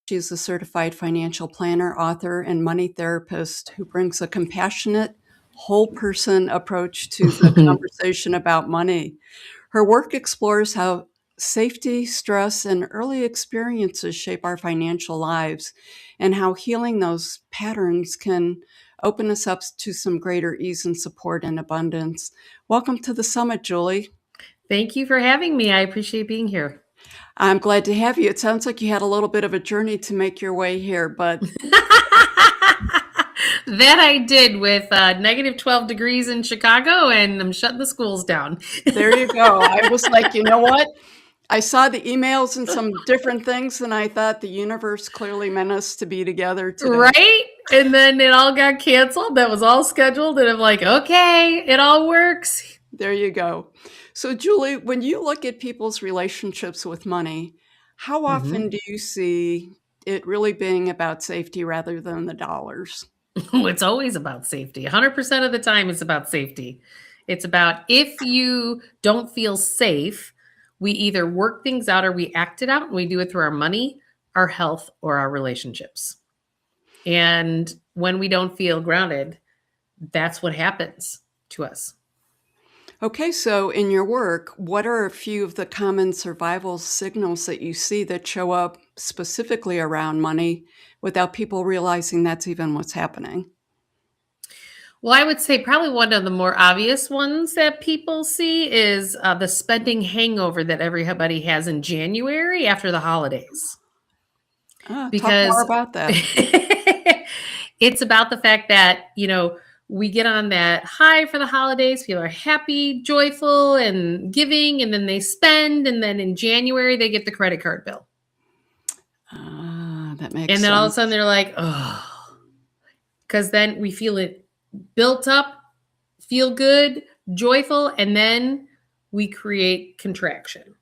She's a certified financial planner, author, and money therapist who brings a compassionate, whole person approach to the conversation about money. Her work explores how safety, stress, and early experiences shape our financial lives, and how healing those patterns can open us up to some greater ease and support and abundance. Welcome to the summit, Julie. Thank you for having me. I appreciate being here. I'm glad to have you. It sounds like you had a little bit of a journey to make your way here, but That I did with negative 12 degrees in Chicago, and I'm shutting the schools down. there you go. I was like, you know what? I saw the emails and some different things, and I thought the universe clearly meant us to be together today. Right? And then it all got canceled. That was all scheduled. And I'm like, okay, it all works. There you go. So, Julie, when you look at people's relationships with money, how often hmm do you see it really being about safety rather than the dollars? It's always about safety. 100% of the time, it's about safety. It's about if you don't feel safe, we either work things out or we act it out, and we do it through our money, our health, or our relationships. And when we don't feel grounded, that's what happens to us. Okay, so in your work, what are a few of the common survival signals that you see that show up specifically around money without people realizing that's even what's happening? Well, I would say probably one of the more obvious ones that people see is the spending hangover that everybody has in January after the holidays. Talk more Because about that. it's about the fact that, we get on that high for the holidays. People are happy, joyful, and giving, and then they spend. And then in January, they get the credit card bill. That makes And then all of a sense. sudden they're like, oh, because then we feel it built up, feel good, joyful, and then we create contraction.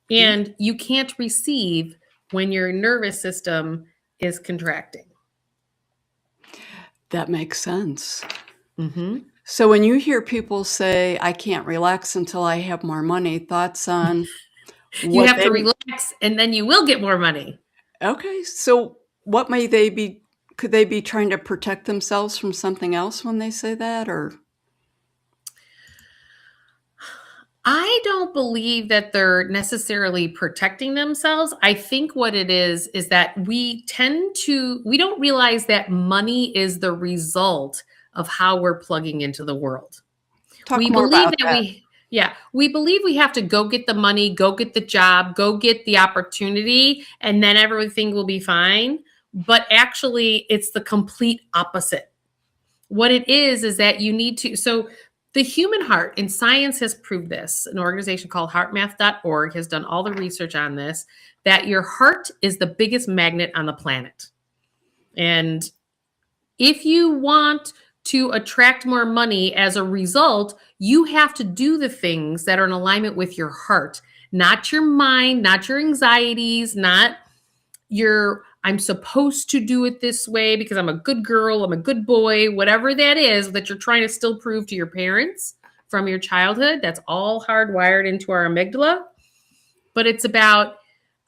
And you can't receive when your nervous system is contracting. That makes sense. Mm-hmm. So when you hear people say, I can't relax until I have more money, thoughts on You what have they, to relax, and then you will get more money. okay, so what may they be, could they be trying to protect themselves from something else when they say that, or? I don't believe that they're necessarily protecting themselves. I think what it is that we don't realize that money is the result of how we're plugging into the world. Talk We more believe about that that. we believe we have to go get the money, go get the job, go get the opportunity, and then everything will be fine. But actually, it's the complete opposite. What it is that you need to, so the human heart, and science has proved this. An organization called heartmath.org has done all the research on this, that your heart is the biggest magnet on the planet. And if you want to attract more money as a result, you have to do the things that are in alignment with your heart, not your mind, not your anxieties, not your I'm supposed to do it this way because I'm a good girl, I'm a good boy, whatever that is that you're trying to still prove to your parents from your childhood. That's all hardwired into our amygdala. But it's about,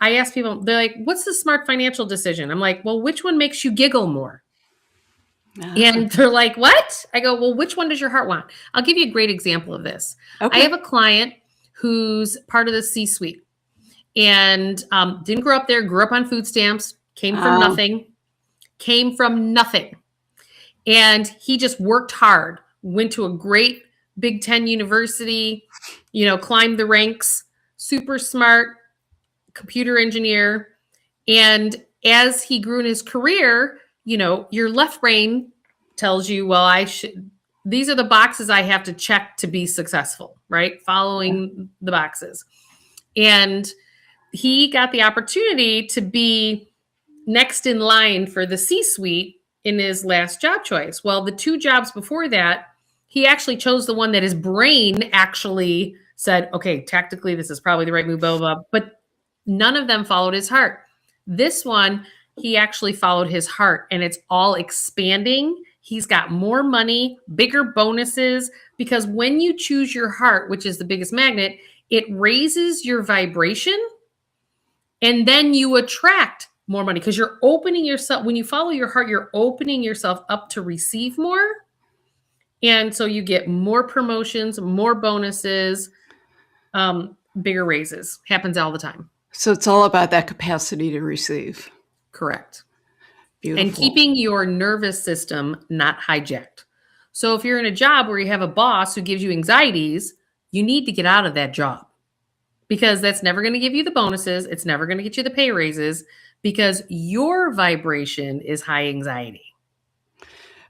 I ask people, they're like, what's the smart financial decision? I'm like, well, which one makes you giggle more? Ah, And they're like, what? I go, well, which one does your heart want? I'll give you a great example of this. I okay. have a client who's part of the C-suite and didn't grow up there, grew up on food stamps, came from Ah, nothing, came from nothing. And he just worked hard, went to a great Big Ten university, climbed the ranks, super smart computer engineer. And as he grew in his career, your left brain tells you, well, these are the boxes I have to check to be successful, right? Following the boxes. And he got the opportunity to be next in line for the C-suite in his last job choice. Well, the two jobs before that, he actually chose the one that his brain actually said, okay, tactically, this is probably the right move, blah, blah, blah. But none of them followed his heart. This one, he actually followed his heart, and it's all expanding. He's got more money, bigger bonuses, because when you choose your heart, which is the biggest magnet, it raises your vibration, and then you attract more money because you're opening yourself, when you follow your heart, you're opening yourself up to receive more. And so you get more promotions, more bonuses, bigger raises. Happens all the time. So it's all about that capacity to receive. Correct. And Beautiful. keeping your nervous system not hijacked. So if you're in a job where you have a boss who gives you anxieties, you need to get out of that job because that's never going to give you the bonuses. It's never going to get you the pay raises because your vibration is high anxiety.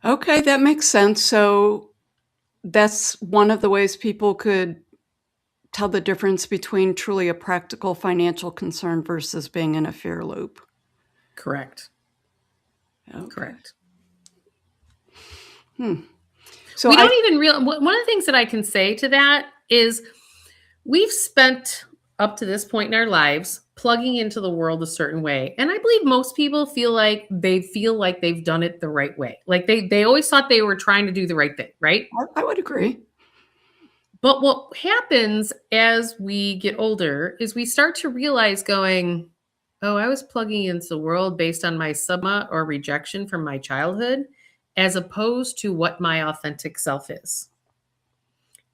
Okay, that makes sense. So that's one of the ways people could tell the difference between truly a practical financial concern versus being in a fear loop. Correct. Okay. Correct. So We don't even real. One of the things that I can say to that is we've spent up to this point in our lives plugging into the world a certain way. And I believe most people feel like they've done it the right way. Like they always thought they were trying to do the right thing, right? I would agree. But what happens as we get older is we start to realize going, oh, I was plugging into the world based on my stigma or rejection from my childhood, as opposed to what my authentic self is.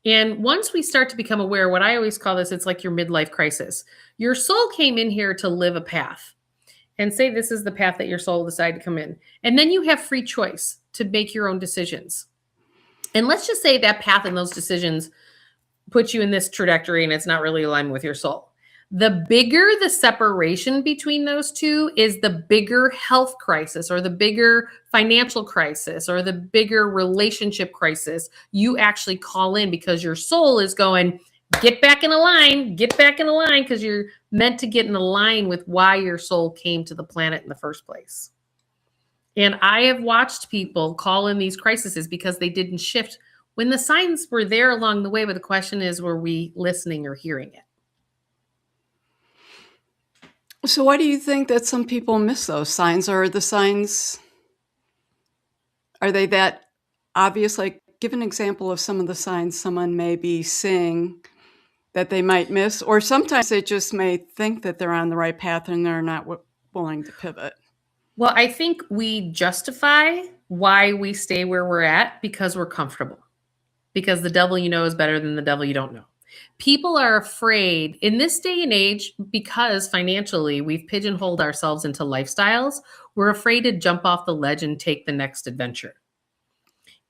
And once we start to become aware, what I always call this, it's like your midlife crisis. Your soul came in here to live a path and say this is the path that your soul decided to come in. And then you have free choice to make your own decisions. And let's just say that path and those decisions put you in this trajectory and it's not really aligned with your soul. The bigger the separation between those two is the bigger health crisis or the bigger financial crisis or the bigger relationship crisis you actually call in because your soul is going, get back in a line, because you're meant to get in a line with why your soul came to the planet in the first place. And I have watched people call in these crises because they didn't shift when the signs were there along the way, but the question is, were we listening or hearing it? So why do you think that some people miss those signs? Or are the signs, are they that obvious? Like, give an example of some of the signs someone may be seeing that they might miss, or sometimes they just may think that they're on the right path and they're not willing to pivot. Well, I think we justify why we stay where we're at because we're comfortable. Because the devil you know is better than the devil you don't know. People are afraid in this day and age because financially we've pigeonholed ourselves into lifestyles. We're afraid to jump off the ledge and take the next adventure.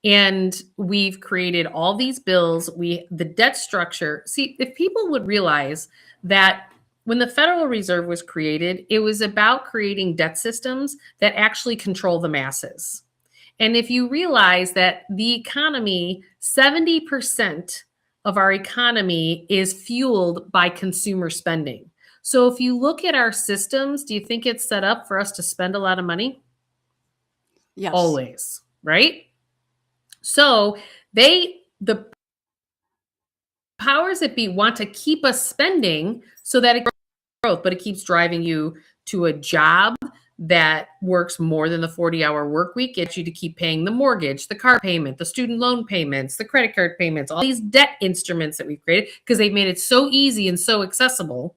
And we've created all these bills, the debt structure. See, if people would realize that when the Federal Reserve was created, it was about creating debt systems that actually control the masses. And if you realize that the economy, 70% of our economy is fueled by consumer spending. So if you look at our systems, do you think it's set up for us to spend a lot of money? Yes. Always, right? So the powers that be want to keep us spending so that it growth, but it keeps driving you to a job that works more than the 40-hour work week, gets you to keep paying the mortgage, the car payment, the student loan payments, the credit card payments, all these debt instruments that we've created because they've made it so easy and so accessible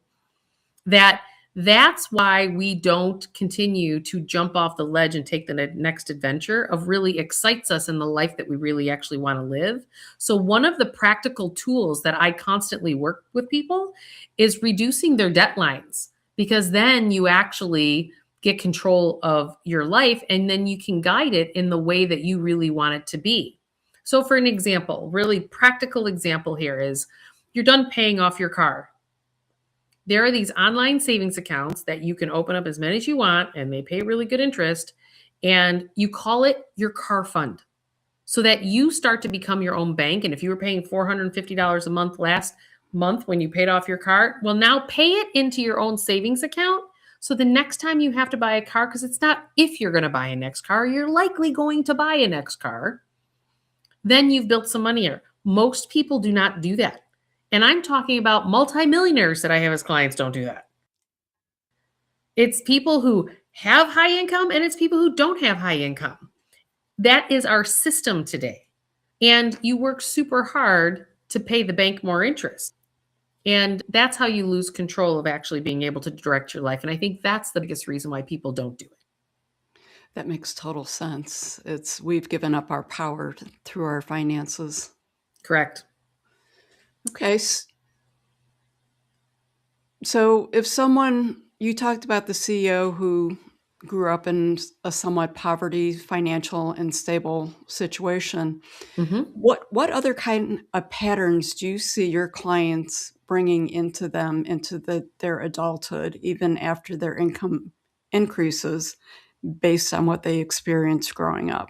that's why we don't continue to jump off the ledge and take the next adventure of really excites us in the life that we really actually want to live. So one of the practical tools that I constantly work with people is reducing their debt lines, because then you actually get control of your life and then you can guide it in the way that you really want it to be. So for an example, really practical example here is you're done paying off your car. There are these online savings accounts that you can open up as many as you want, and they pay really good interest, and you call it your car fund so that you start to become your own bank. And if you were paying $450 a month last month when you paid off your car, well, now pay it into your own savings account. So the next time you have to buy a car, because it's not if you're going to buy a next car, you're likely going to buy a next car, then you've built some money here. Most people do not do that. And I'm talking about multimillionaires that I have as clients don't do that. It's people who have high income and it's people who don't have high income. That is our system today. And you work super hard to pay the bank more interest. And that's how you lose control of actually being able to direct your life. And I think that's the biggest reason why people don't do it. That makes total sense. We've given up our power through our finances. Correct. Okay. So if someone, you talked about the CEO who grew up in a somewhat poverty, financial, and stable situation. Mm-hmm. What other kind of patterns do you see your clients bringing into them into their adulthood, even after their income increases, based on what they experienced growing up?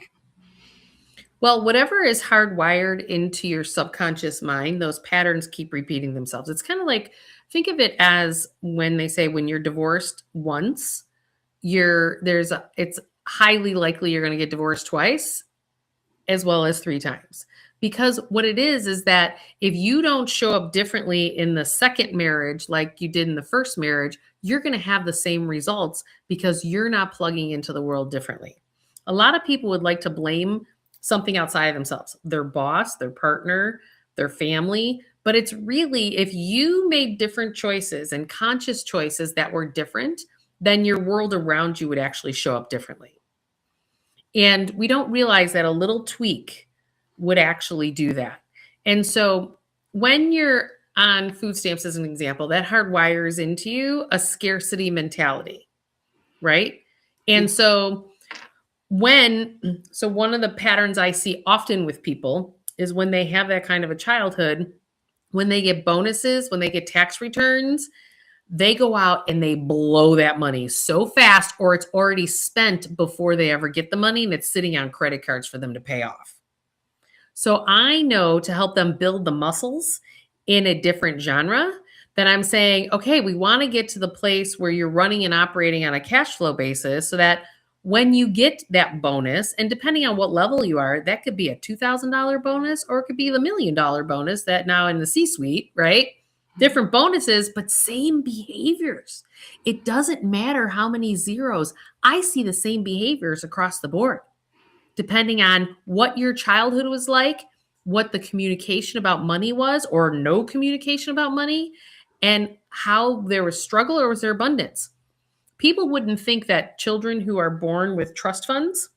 Well, whatever is hardwired into your subconscious mind, those patterns keep repeating themselves. It's kind of like, think of it as when they say when you're divorced once, it's highly likely you're going to get divorced twice as well as 3 times. Because what it is that if you don't show up differently in the second marriage like you did in the first marriage, you're going to have the same results because you're not plugging into the world differently. A lot of people would like to blame something outside of themselves, their boss, their partner, their family. But it's really, if you made different choices and conscious choices that were different, then your world around you would actually show up differently. And we don't realize that a little tweak would actually do that. And so when you're on food stamps, as an example, that hardwires into you a scarcity mentality, right? Yeah. And so one of the patterns I see often with people is when they have that kind of a childhood, when they get bonuses, when they get tax returns, they go out and they blow that money so fast, or it's already spent before they ever get the money and it's sitting on credit cards for them to pay off. So I know to help them build the muscles in a different genre, that I'm saying, okay, we want to get to the place where you're running and operating on a cash flow basis so that when you get that bonus, and depending on what level you are, that could be a $2,000 bonus or it could be the $1 million bonus that now in the C suite, right? Different bonuses, but same behaviors. It doesn't matter how many zeros. I see the same behaviors across the board, depending on what your childhood was like, what the communication about money was, or no communication about money, and how there was struggle or was there abundance. People wouldn't think that children who are born with trust funds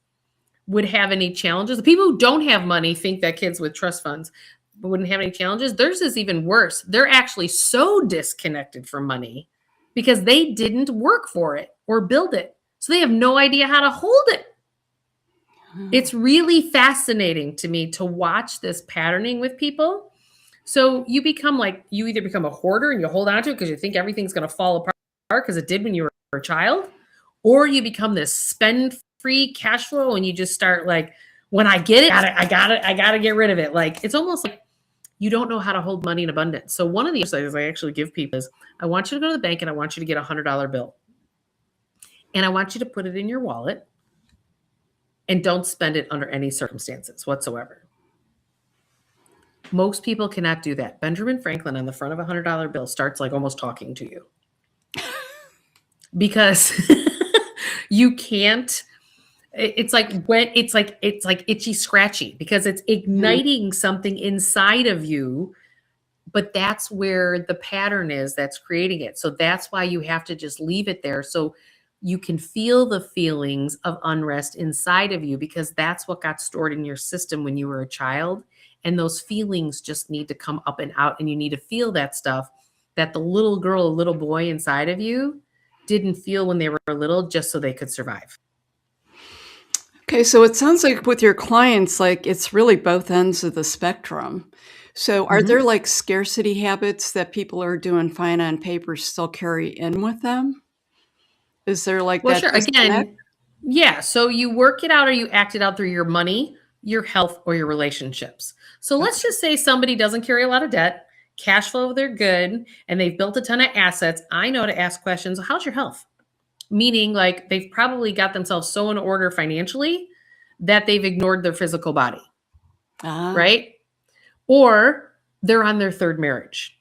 would have any challenges. The people who don't have money think that kids with trust funds wouldn't have any challenges. Theirs is even worse. They're actually so disconnected from money because they didn't work for it or build it. So they have no idea how to hold it. It's really fascinating to me to watch this patterning with people. So you either become a hoarder and you hold on to it because you think everything's going to fall apart because it did when you were a child, or you become this spend free cash flow and you just start like, when I get it, I got to get rid of it. Like, it's almost like you don't know how to hold money in abundance. So one of the exercises I actually give people is, I want you to go to the bank and I want you to get $100 bill. And I want you to put it in your wallet and don't spend it under any circumstances whatsoever. Most people cannot do that. Benjamin Franklin on the front of a $100 bill starts like almost talking to you because you can't. It's like itchy scratchy because it's igniting something inside of you, but that's where the pattern is that's creating it. So that's why you have to just leave it there so you can feel the feelings of unrest inside of you, because that's what got stored in your system when you were a child. And those feelings just need to come up and out, and you need to feel that stuff that the little girl, little boy inside of you didn't feel when they were little, just so they could survive. Okay, so it sounds like with your clients, like it's really both ends of the spectrum. So are there Mhm. like scarcity habits that people are doing fine on paper still carry in with them? Is there like Well, that sure. disconnect? Again, yeah. So you work it out or you act it out through your money, your health, or your relationships. So let's Okay. just say somebody doesn't carry a lot of debt, cash flow, they're good, and they've built a ton of assets. I know to ask questions, how's your health? Meaning, like, they've probably got themselves so in order financially that they've ignored their physical body, Ah, right? Or they're on their third marriage,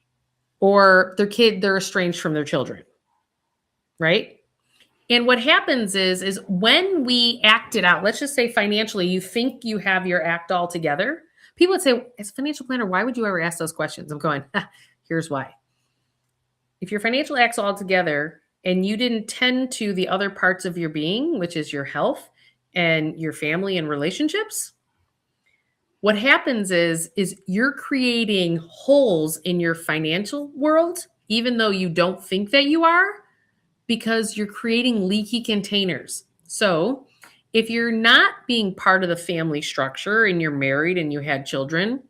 or they're estranged from their children, right? And what happens is when we act it out, let's just say financially, you think you have your act all together. People would say, as a financial planner, why would you ever ask those questions? I'm going, here's why. if your financial act's all together and you didn't tend to the other parts of your being, which is your health and your family and relationships, what happens is you're creating holes in your financial world, even though you don't think that you are, because you're creating leaky containers. So if you're not being part of the family structure and you're married and you had children,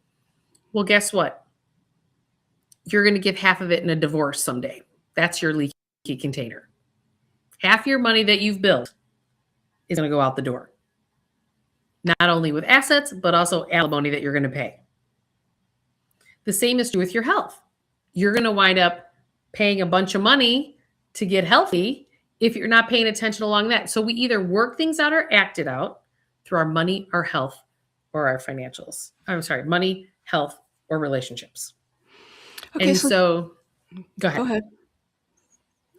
well, guess what? You're going to give half of it in a divorce someday. That's your leaky container. Half your money that you've built is going to go out the door. Not only with assets, but also alimony that you're going to pay. The same is true with your health. You're going to wind up paying a bunch of money to get healthy if you're not paying attention along that. So we either work things out or act it out through our money, our health, or our financials. I'm sorry, money, health, or relationships. Okay, And so so go ahead. go ahead.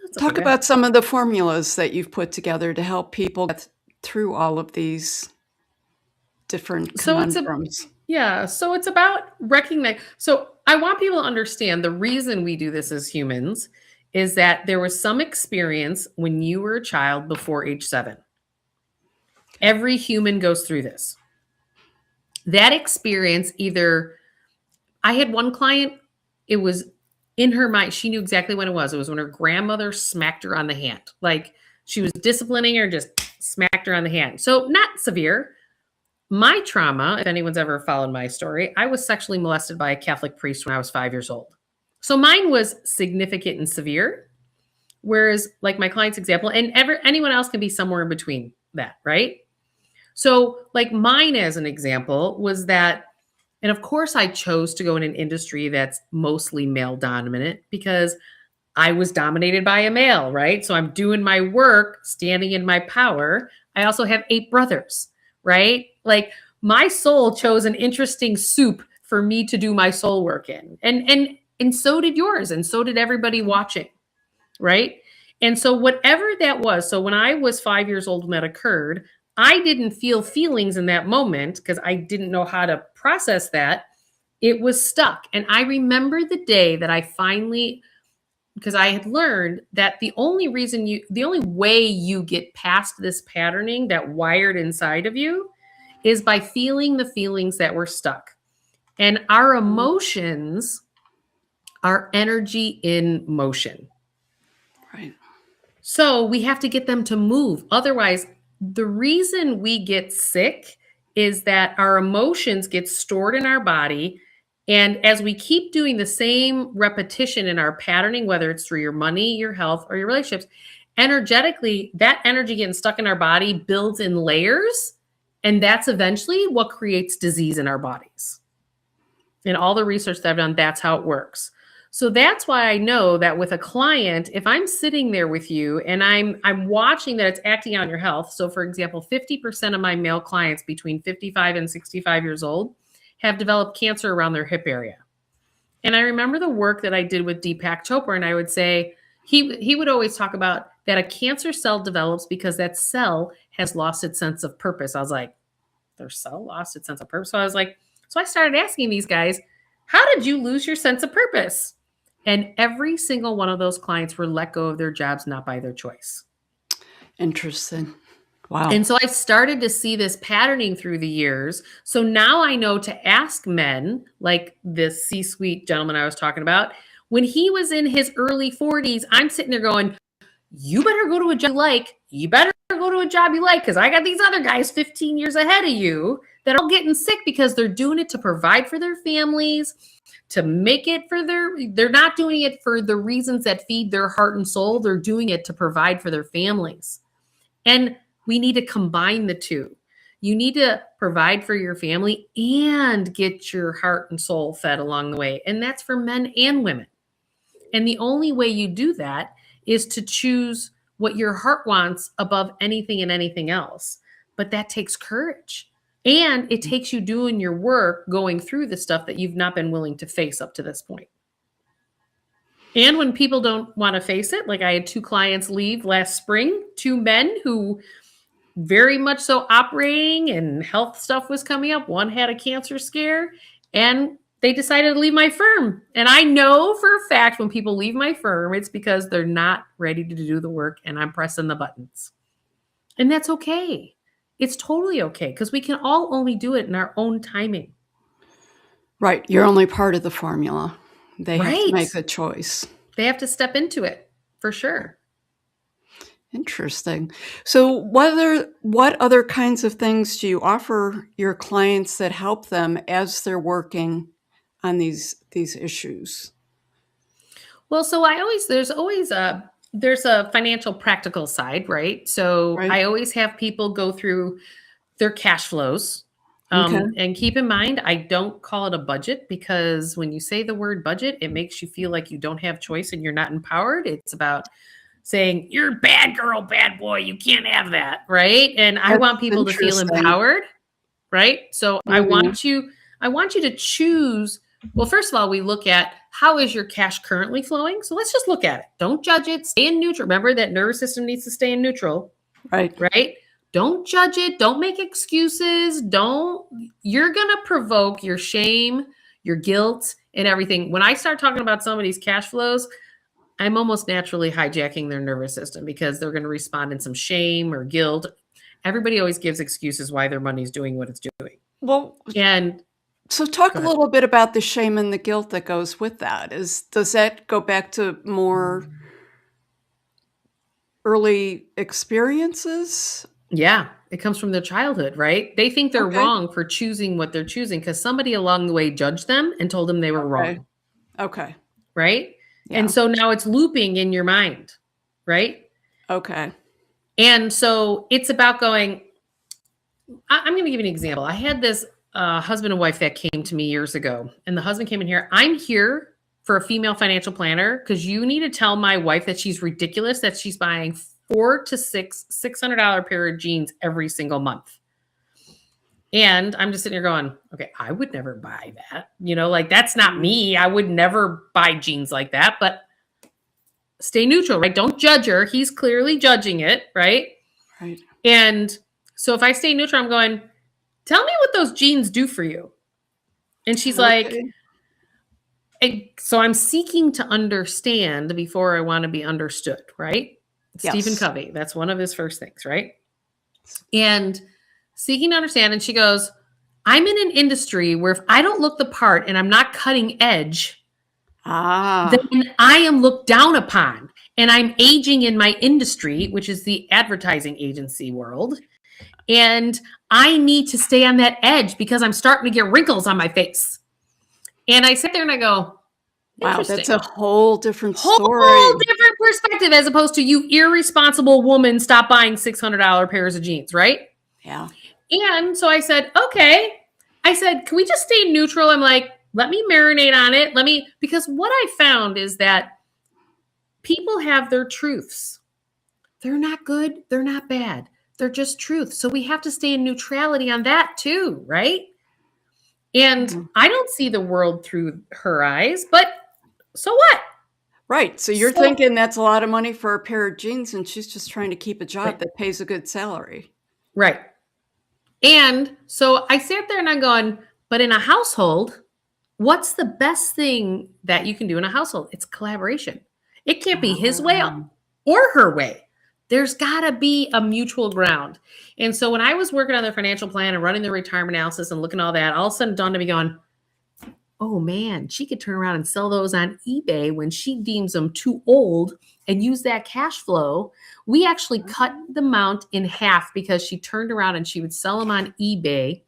That's Talk okay. about some of the formulas that you've put together to help people get through all of these different So conundrums. so it's about recognizing. So I want people to understand the reason we do this as humans is that there was some experience when you were a child before age 7. Every human goes through this. That experience, either I had one client, it was in her mind, she knew exactly when it was. It was when her grandmother smacked her on the hand. Like she was disciplining her, just smacked her on the hand. So not severe. My trauma, if anyone's ever followed my story, I was sexually molested by a Catholic priest when I was 5 years old. So mine was significant and severe. Whereas like my client's example, and anyone else can be somewhere in between that, right? So like mine as an example was that, and of course I chose to go in an industry that's mostly male dominant because I was dominated by a male, right? So I'm doing my work, standing in my power. I also have 8 brothers, right? Like my soul chose an interesting soup for me to do my soul work in. And so did yours, and so did everybody watching, right? And so whatever that was, so when I was 5 years old when that occurred, I didn't feel feelings in that moment because I didn't know how to process that. It was stuck. And I remember the day that I finally, because I had learned that the only way you get past this patterning that wired inside of you is by feeling the feelings that were stuck. And our emotions are energy in motion. Right. So we have to get them to move. Otherwise, the reason we get sick is that our emotions get stored in our body. And as we keep doing the same repetition in our patterning, whether it's through your money, your health, or your relationships, energetically, that energy getting stuck in our body builds in layers. And that's eventually what creates disease in our bodies. In all the research that I've done, that's how it works. So that's why I know that with a client, if I'm sitting there with you and I'm watching that it's acting on your health. So for example, 50% of my male clients between 55 and 65 years old have developed cancer around their hip area. And I remember the work that I did with Deepak Chopra, and I would say, he would always talk about that a cancer cell develops because that cell has lost its sense of purpose. I was like, their cell lost its sense of purpose. So I was like, so I started asking these guys, how did you lose your sense of purpose? And every single one of those clients were let go of their jobs, not by their choice. Interesting. Wow. And so I've started to see this patterning through the years. So now I know to ask men, like this C-suite gentleman I was talking about, when he was in his early 40s, I'm sitting there going, you better go to a job you like. You better go to a job you like, because I got these other guys 15 years ahead of you that are all getting sick because they're doing it to provide for their families, to make it for they're not doing it for the reasons that feed their heart and soul. They're doing it to provide for their families. And we need to combine the two. You need to provide for your family and get your heart and soul fed along the way. And that's for men and women. And the only way you do that is to choose what your heart wants above anything and anything else. But that takes courage. And it takes you doing your work, going through the stuff that you've not been willing to face up to this point. And when people don't want to face it, like I had 2 clients leave last spring, 2 men who very much so operating and health stuff was coming up. One had a cancer scare and they decided to leave my firm. And I know for a fact when people leave my firm, it's because they're not ready to do the work and I'm pressing the buttons. And that's okay. It's totally okay because we can all only do it in our own timing. Right. You're only part of the formula. They have to Right. make a choice. They have to step into it for sure. Interesting. So what other kinds of things do you offer your clients that help them as they're working on these issues? Well, so there's a financial practical side, right? So Right? I always have people go through their cash flows. Okay. And keep in mind, I don't call it a budget because when you say the word budget, it makes you feel like you don't have choice and you're not empowered. It's about saying, you're a bad girl, bad boy, you can't have that, right? And I That's want people to feel interesting. empowered, right? So Mhm. I want you to choose. Well, first of all, we look at how is your cash currently flowing? So let's just look at it. Don't judge it. Stay in neutral. Remember that nervous system needs to stay in neutral, Right. right? Don't judge it. Don't make excuses. You're going to provoke your shame, your guilt, and everything. When I start talking about somebody's cash flows, I'm almost naturally hijacking their nervous system because they're going to respond in some shame or guilt. Everybody always gives excuses why their money's doing what it's doing. Well, And so talk go a ahead. little bit about the shame and the guilt that goes with that. Does that go back to more early experiences? Yeah, it comes from their childhood, right? They think they're Okay. wrong for choosing what they're choosing because somebody along the way judged them and told them they were Okay. wrong, Okay. right? And Yeah. so now it's looping in your mind, right? Okay. And so it's about going, I'm going to give you an example. I had this husband and wife that came to me years ago, and the husband came in here. I'm here for a female financial planner because you need to tell my wife that she's ridiculous that she's buying $400 to $600 pair of jeans every single month. And I'm just sitting here going, okay, I would never buy that. Like that's not Mhm. me. I would never buy jeans like that. But stay neutral, right? Don't judge her. He's clearly judging it, right? Right. And so if I stay neutral, I'm going, tell me what those jeans do for you. And she's like, Okay. so I'm seeking to understand before I want to be understood, right? Stephen Yes. Covey, that's one of his first things, right? And seeking to understand. And she goes, I'm in an industry where if I don't look the part and I'm not cutting edge, then Ah. I am looked down upon. And I'm aging in my industry, which is the advertising agency world. And I need to stay on that edge because I'm starting to get wrinkles on my face. And I sit there and I go, Wow, that's interesting. a whole different Whole story. different perspective as opposed to you irresponsible woman, stop buying $600 pairs of jeans, right? Yeah. And so I said, okay. I said, can we just stay neutral? I'm like, let me marinate on it. Because what I found is that people have their truths. They're not good. They're not bad. They're just truth. So we have to stay in neutrality on that too, right? And Mhm. I don't see the world through her eyes, but so what? Right, so you're So, thinking that's a lot of money for a pair of jeans, and she's just trying to keep a job right, that pays a good salary. right. And so I sat there and I'm going, but in a household, what's the best thing that you can do in a household? It's collaboration. It can't be his way Ah. or her way. There's got to be a mutual ground. And so when I was working on their financial plan and running the retirement analysis and looking at all that, all of a sudden it dawned on me going, oh man, she could turn around and sell those on eBay when she deems them too old and use that cash flow. We actually cut the amount in half because she turned around and she would sell them on eBay.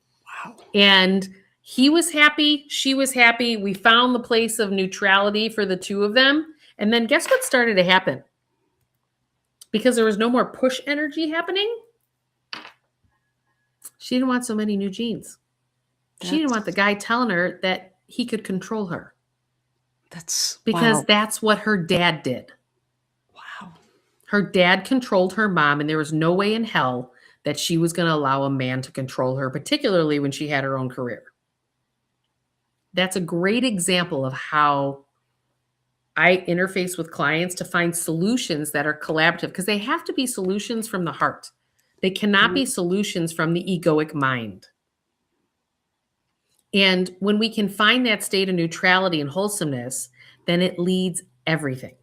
Wow. And he was happy. She was happy. We found the place of neutrality for the two of them. And then guess what started to happen? Because there was no more push energy happening, she didn't want so many new jeans. She didn't want the That's guy telling her that he could control her that's because wow. that's what her dad did. Wow. Her dad controlled her mom, and there was no way in hell that she was going to allow a man to control her, particularly when she had her own career. That's a great example of how I interface with clients to find solutions that are collaborative because they have to be solutions from the heart. They cannot be Mhm. solutions from the egoic mind. And when we can find that state of neutrality and wholesomeness, then it leads everything.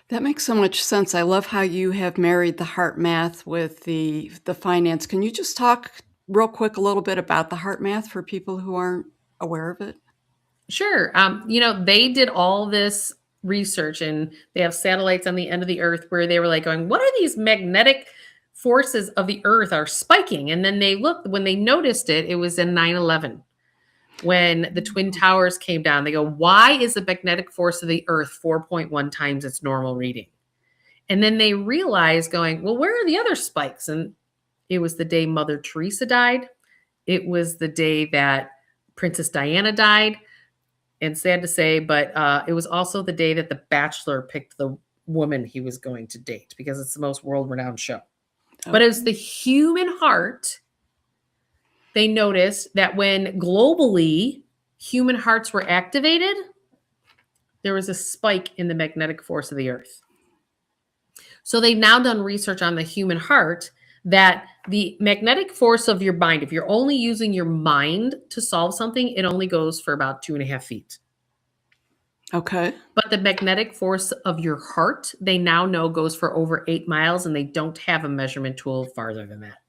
That makes so much sense. I love how you have married the heart math with the finance. Can you just talk real quick a little bit about the heart math for people who aren't aware of it? Sure. They did all this research and they have satellites on the end of the earth where they were like going, what are these magnetic forces of the earth are spiking? And then they looked, when they noticed it, it was in 9/11 when the Twin Towers came down. They go, why is the magnetic force of the earth 4.1 times its normal reading? And then they realized going, well, where are the other spikes? And it was the day Mother Teresa died. It was the day that Princess Diana died. And sad to say, but it was also the day that The Bachelor picked the woman he was going to date because it's the most world-renowned show. But Okay. as the human heart, they noticed that when globally human hearts were activated, there was a spike in the magnetic force of the earth. So they've now done research on the human heart that the magnetic force of your mind, if you're only using your mind to solve something, it only goes for about 2.5 feet. Okay. But the magnetic force of your heart, they now know goes for over 8 miles, and they don't have a measurement tool farther than that.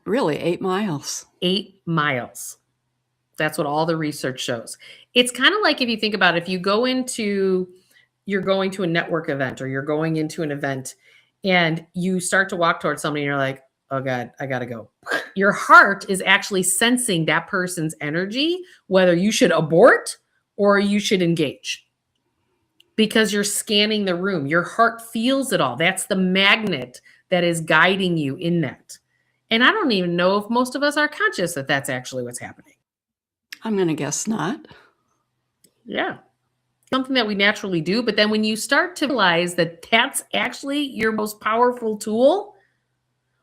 Really, 8 miles. 8 miles. That's what all the research shows. It's kind of like if you think about it, if you're going to a network event or you're going into an event and you start to walk towards somebody and you're like, oh God, I got to go. Your heart is actually sensing that person's energy, whether you should abort or you should engage, because you're scanning the room. Your heart feels it all. That's the magnet that is guiding you in that. And I don't even know if most of us are conscious that that's actually what's happening. I'm going to guess not. Yeah. Something that we naturally do. But then when you start to realize that that's actually your most powerful tool,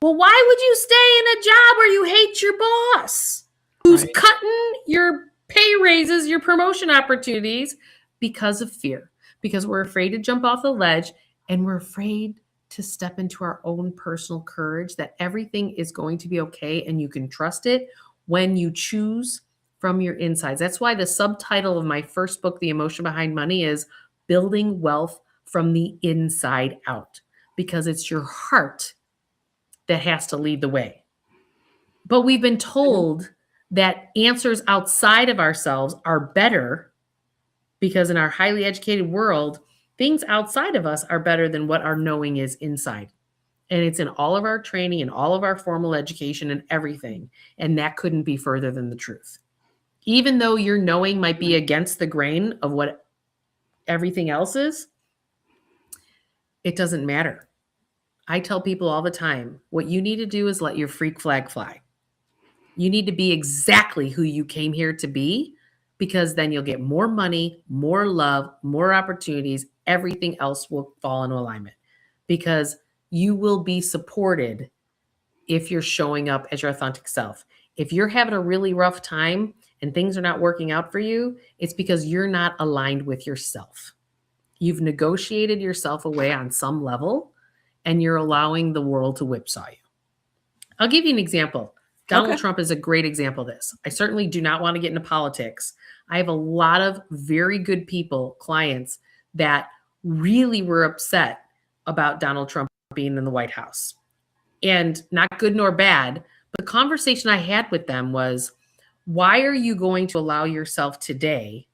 well, why would you stay in a job where you hate your boss, who's Right. cutting your pay raises, your promotion opportunities because of fear? Because we're afraid to jump off the ledge and we're afraid to step into our own personal courage that everything is going to be okay and you can trust it when you choose from your insides. That's why the subtitle of my first book, The Emotion Behind Money, is Building Wealth from the Inside Out, because it's your heart that has to lead the way. But we've been told that answers outside of ourselves are better because in our highly educated world, things outside of us are better than what our knowing is inside. And it's in all of our training and all of our formal education and everything. And that couldn't be further than the truth. Even though your knowing might be against the grain of what everything else is, it doesn't matter. I tell people all the time, what you need to do is let your freak flag fly. You need to be exactly who you came here to be, because then you'll get more money, more love, more opportunities. Everything else will fall into alignment because you will be supported if you're showing up as your authentic self. If you're having a really rough time and things are not working out for you, it's because you're not aligned with yourself. You've negotiated yourself away on some level and you're allowing the world to whipsaw you. I'll give you an example. Donald Okay. Trump is a great example of this. I certainly do not want to get into politics. I have a lot of very good people, clients, that really were upset about Donald Trump being in the White House. And not good nor bad, but the conversation I had with them was, why are you going to allow yourself today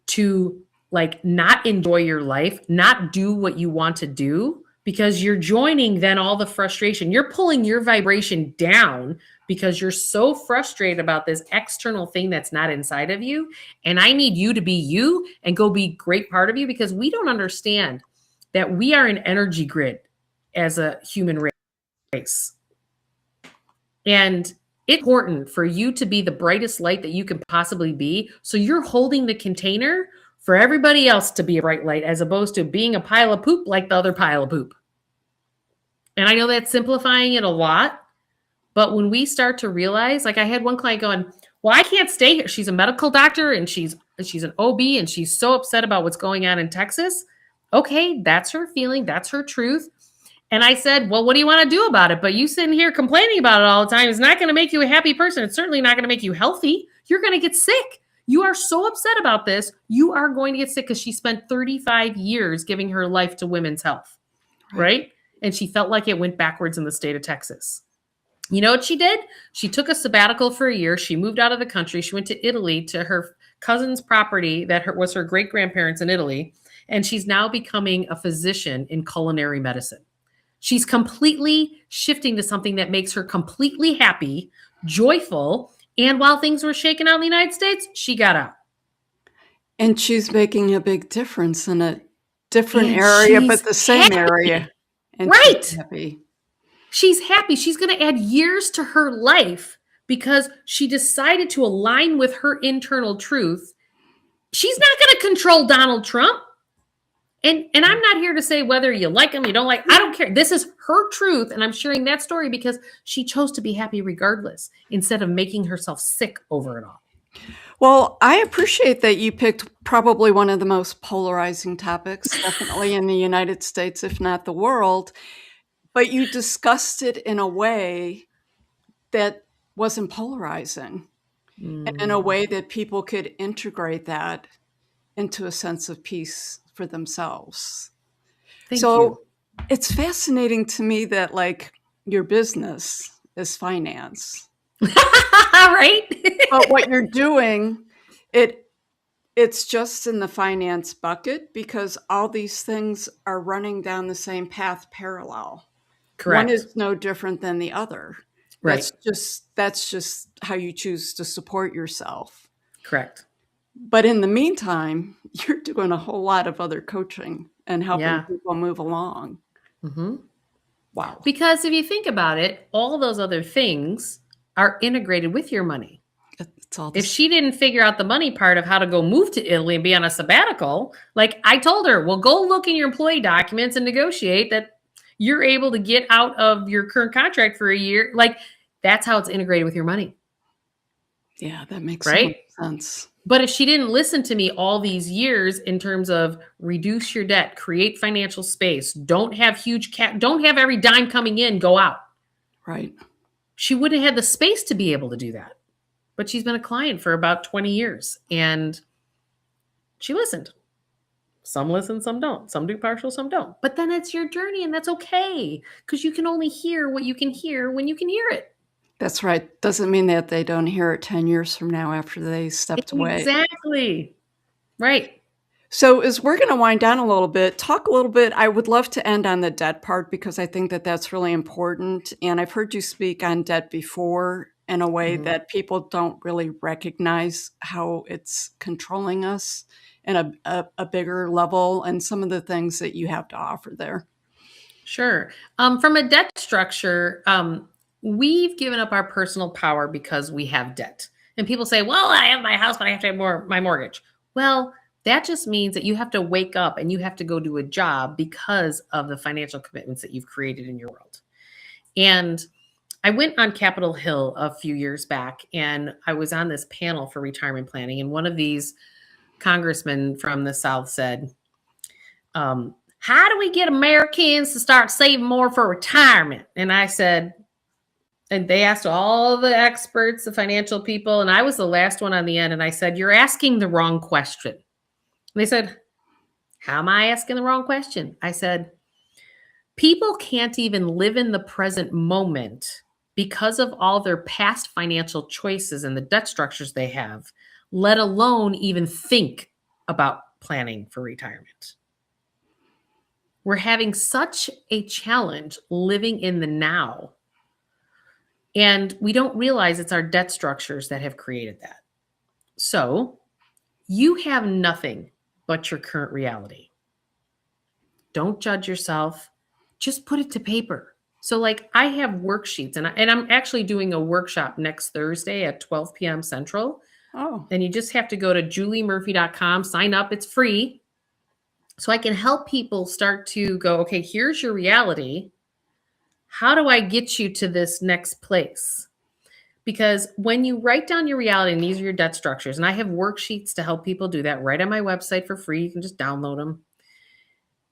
to like not enjoy your life, not do what you want to do, because you're joining then all the frustration. You're pulling your vibration down because you're so frustrated about this external thing that's not inside of you. And I need you to be you and go be a great part of you, because we don't understand that we are an energy grid as a human race. And it's important for you to be the brightest light that you can possibly be. So you're holding the container for everybody else to be a bright light, as opposed to being a pile of poop like the other pile of poop. And I know that's simplifying it a lot, but when we start to realize, like I had one client going, well, I can't stay here. She's a medical doctor and she's an OB and she's so upset about what's going on in Texas. Okay, that's her feeling. That's her truth. And I said, well, what do you want to do about it? But you sitting here complaining about it all the time is not going to make you a happy person. It's certainly not going to make you healthy. You're going to get sick. You are so upset about this. You are going to get sick because she spent 35 years giving her life to women's health, right? And she felt like it went backwards in the state of Texas. You know what she did? She took a sabbatical for a year. She moved out of the country. She went to Italy to her cousin's property that was her great-grandparents in Italy. And she's now becoming a physician in culinary medicine. She's completely shifting to something that makes her completely happy, joyful. And while things were shaking out in the United States, she got out. And she's making a big difference in a different area, but the same area. And right. She's happy. She's happy. She's going to add years to her life because she decided to align with her internal truth. She's not going to control Donald Trump. And I'm not here to say whether you like him, you don't like, I don't care. This is her truth. And I'm sharing that story because she chose to be happy regardless, instead of making herself sick over it all. Well, I appreciate that you picked probably one of the most polarizing topics, definitely in the United States, if not the world. But you discussed it in a way that wasn't polarizing, and in a way that people could integrate that into a sense of peace for themselves. Thank you. It's fascinating to me that, like, your business is finance. Right? But what you're doing, it's just in the finance bucket because all these things are running down the same path parallel. Correct. One is no different than the other. Right. That's just how you choose to support yourself. Correct. But in the meantime, you're doing a whole lot of other coaching and helping people move along. Mm-hmm. Wow. Because if you think about it, all those other things are integrated with your money. It's all if she didn't figure out the money part of how to go move to Italy and be on a sabbatical, like I told her, well, go look in your employee documents and negotiate that you're able to get out of your current contract for a year. Like, that's how it's integrated with your money. Yeah, that makes so much sense. But if she didn't listen to me all these years in terms of reduce your debt, create financial space, don't have huge don't have every dime coming in go out. Right. She wouldn't have had the space to be able to do that. But she's been a client for about 20 years and she listened. Some listen, some don't. Some do partial, some don't. But then it's your journey and that's okay because you can only hear what you can hear when you can hear it. That's right. Doesn't mean that they don't hear it 10 years from now after they stepped away. Exactly. Right. So as we're going to wind down a little bit, talk a little bit. I would love to end on the debt part because I think that that's really important. And I've heard you speak on debt before in a way that people don't really recognize how it's controlling us in a bigger level and some of the things that you have to offer there. Sure. From a debt structure, we've given up our personal power because we have debt. And people say, well, I have my house, but I have to have my mortgage. Well, that just means that you have to wake up and you have to go do a job because of the financial commitments that you've created in your world. And I went on Capitol Hill a few years back and I was on this panel for retirement planning. And one of these congressmen from the South said, how do we get Americans to start saving more for retirement? And I said, and they asked all the experts, the financial people, and I was the last one on the end. And I said, you're asking the wrong question. And they said, how am I asking the wrong question? I said, people can't even live in the present moment because of all their past financial choices and the debt structures they have, let alone even think about planning for retirement. We're having such a challenge living in the now. And we don't realize it's our debt structures that have created that. So you have nothing but your current reality. Don't judge yourself. Just put it to paper. So like I have worksheets and I'm actually doing a workshop next Thursday at 12 p.m. Central. Oh. And you just have to go to juliemurphy.com, sign up. It's free. So I can help people start to go, okay, here's your reality. How do I get you to this next place? Because when you write down your reality, and these are your debt structures, and I have worksheets to help people do that right on my website for free. You can just download them.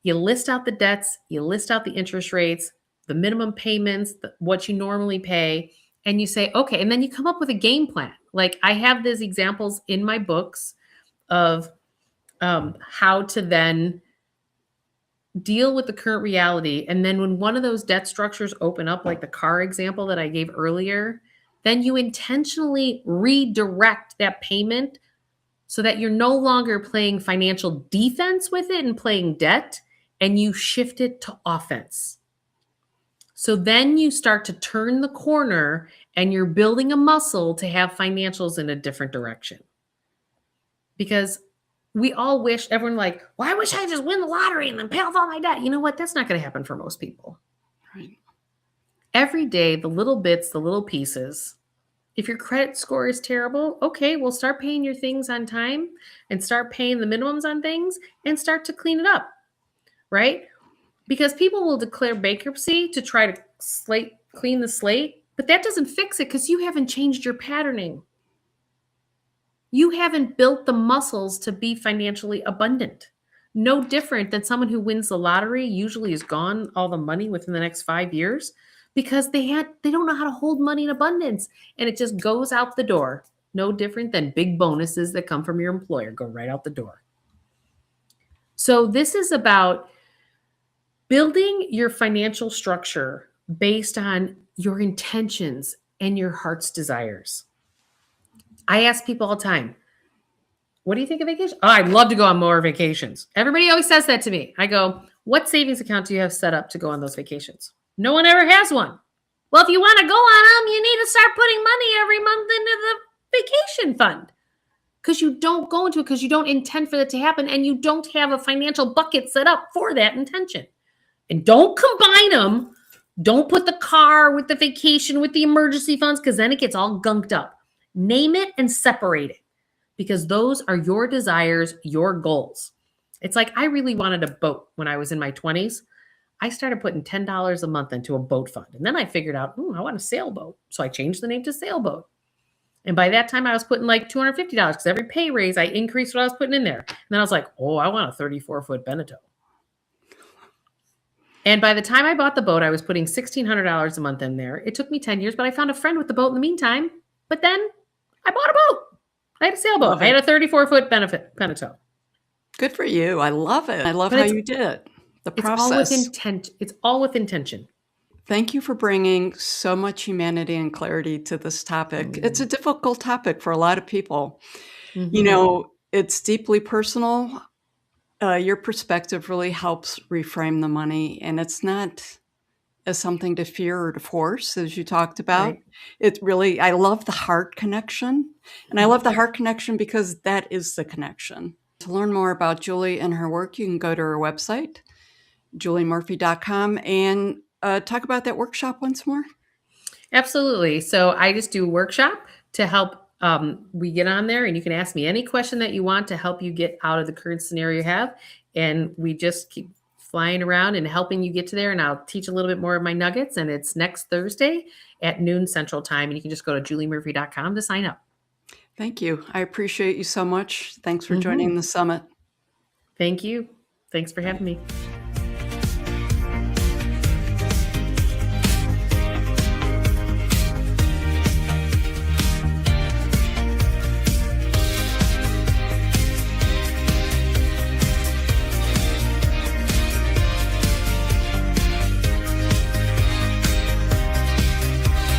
You list out the debts, you list out the interest rates, the minimum payments, what you normally pay, and you say, okay, and then you come up with a game plan. Like I have these examples in my books of how to then deal with the current reality. And then when one of those debt structures open up, like the car example that I gave earlier, then you intentionally redirect that payment so that you're no longer playing financial defense with it and playing debt, and you shift it to offense. So then you start to turn the corner and you're building a muscle to have financials in a different direction. Because we all wish, everyone like, well, I wish I just win the lottery and then pay off all my debt. You know what? That's not going to happen for most people. Right. Every day, the little bits, the little pieces. If your credit score is terrible, okay, well, start paying your things on time and start paying the minimums on things and start to clean it up, right? Because people will declare bankruptcy to try to clean the slate, but that doesn't fix it because you haven't changed your patterning. You haven't built the muscles to be financially abundant. No different than someone who wins the lottery usually is gone all the money within the next 5 years because they don't know how to hold money in abundance and it just goes out the door. No different than big bonuses that come from your employer go right out the door. So this is about building your financial structure based on your intentions and your heart's desires. I ask people all the time, what do you think of vacation? Oh, I'd love to go on more vacations. Everybody always says that to me. I go, what savings account do you have set up to go on those vacations? No one ever has one. Well, if you want to go on them, you need to start putting money every month into the vacation fund. Because you don't go into it because you don't intend for that to happen and you don't have a financial bucket set up for that intention. And don't combine them. Don't put the car with the vacation with the emergency funds because then it gets all gunked up. Name it and separate it because those are your desires, your goals. It's like I really wanted a boat when I was in my 20s. I started putting $10 a month into a boat fund. And then I figured out, I want a sailboat. So I changed the name to sailboat. And by that time, I was putting like $250 because every pay raise, I increased what I was putting in there. And then I was like, I want a 34-foot Beneteau. And by the time I bought the boat, I was putting $1,600 a month in there. It took me 10 years, but I found a friend with the boat in the meantime. But then I bought a boat. I had a sailboat. I had a 34-foot Beneteau. Good for you. I love it. I love how you did it. The process. It's all with intent. It's all with intention. Thank you for bringing so much humanity and clarity to this topic. It's a difficult topic for a lot of people. It's deeply personal. Your perspective really helps reframe the money, and it's not as something to fear or to force, as you talked about. Right. It really, I love the heart connection, and I love the heart connection because that is the connection. To learn more about Julie and her work, you can go to her website, juliemurphy.com, and talk about that workshop once more. Absolutely. So I just do a workshop to help we get on there and you can ask me any question that you want to help you get out of the current scenario you have. And we just keep flying around and helping you get to there. And I'll teach a little bit more of my nuggets. And it's next Thursday at noon Central Time. And you can just go to juliemurphy.com to sign up. Thank you. I appreciate you so much. Thanks for joining the summit. Thank you. Thanks for having me.